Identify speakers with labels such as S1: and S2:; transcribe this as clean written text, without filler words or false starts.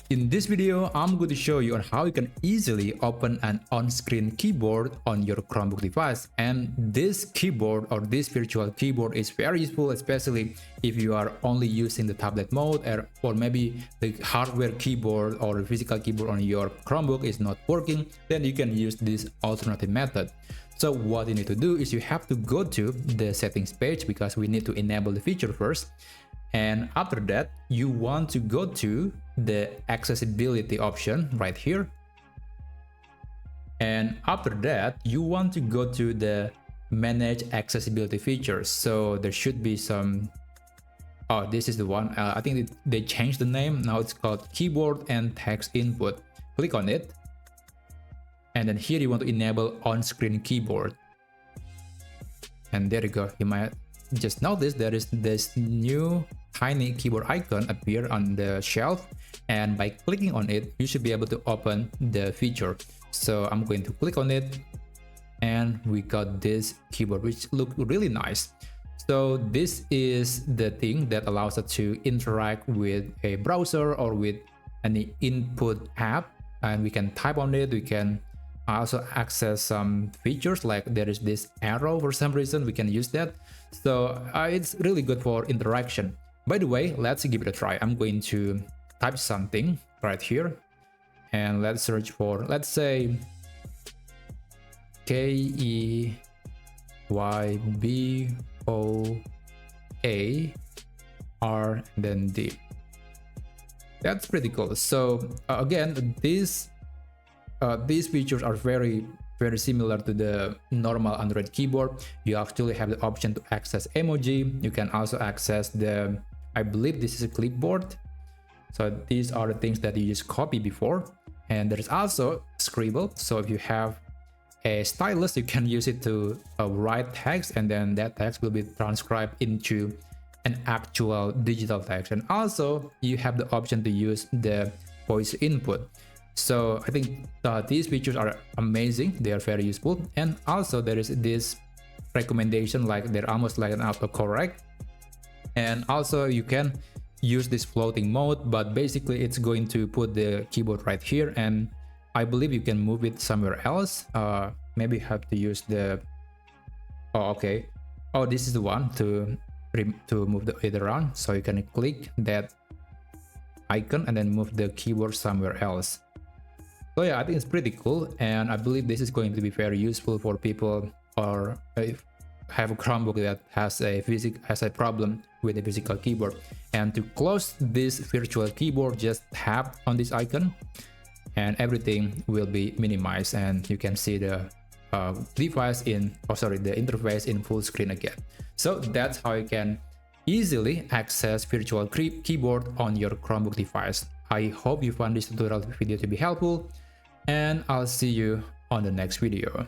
S1: In this video, I'm going to show you on how you can easily open an on-screen keyboard on your Chromebook device. And this keyboard or this virtual keyboard is very useful, especially if you are only using the tablet mode or maybe the hardware keyboard or physical keyboard on your Chromebook is not working, then you can use this alternative method. So what you need to do is you have to go to the settings page because we need to enable the feature first. And after that, you want to go to the accessibility option right here. And after that, you want to go to the manage accessibility features. So there should be some, oh, this is the one. I think they changed the name. Now it's called keyboard and text input. Click on it. And then here you want to enable on-screen keyboard. And there you go. You might just notice there is this new tiny keyboard icon appear on the shelf, and by clicking on it you should be able to open the feature. So I'm going to click on it and we got this keyboard which look really nice. So this is the thing that allows us to interact with a browser or with any input app, and we can type on it. We can also access some features like there is this arrow. For some reason we can use that. So it's really good for interaction. By the way, let's give it a try. I'm going to type something right here and let's search for, let's say, KEYBOAR then D. That's pretty cool. So again, these features are very similar to the normal Android keyboard. You actually have the option to access emoji. You can also access the, I believe this is a clipboard. So these are the things that you just copy before. And there's also scribble. So if you have a stylus, you can use it to write text, and then that text will be transcribed into an actual digital text. And also you have the option to use the voice input. So I think these features are amazing. They are very useful. And also there is this recommendation, like they're almost like an autocorrect. And also you can use this floating mode, but basically it's going to put the keyboard right here. And I believe you can move it somewhere else. Maybe you have to use the, oh, okay. Oh, this is the one to move it around. So you can click that icon and then move the keyboard somewhere else. So yeah, I think it's pretty cool, and I believe this is going to be very useful for people or have a Chromebook that has a problem with a physical keyboard. And to close this virtual keyboard, just tap on this icon and everything will be minimized, and you can see the device in, the interface in full screen again. So that's how you can easily access virtual keyboard on your Chromebook device. I hope you found this tutorial video to be helpful, and I'll see you on the next video.